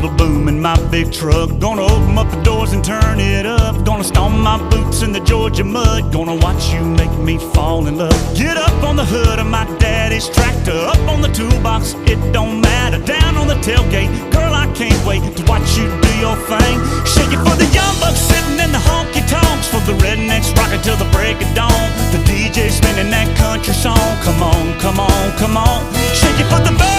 little boom in my big truck. Gonna open up the doors and turn it up. Gonna stomp my boots in the Georgia mud. Gonna watch you make me fall in love. Get up on the hood of my daddy's tractor. Up on the toolbox, it don't matter. Down on the tailgate, girl, I can't wait to watch you do your thing. Shake it for the young bucks sitting in the honky-tonks, for the rednecks rocking till the break of dawn. The DJ spinning that country song. Come on, come on, come on. Shake it for the birds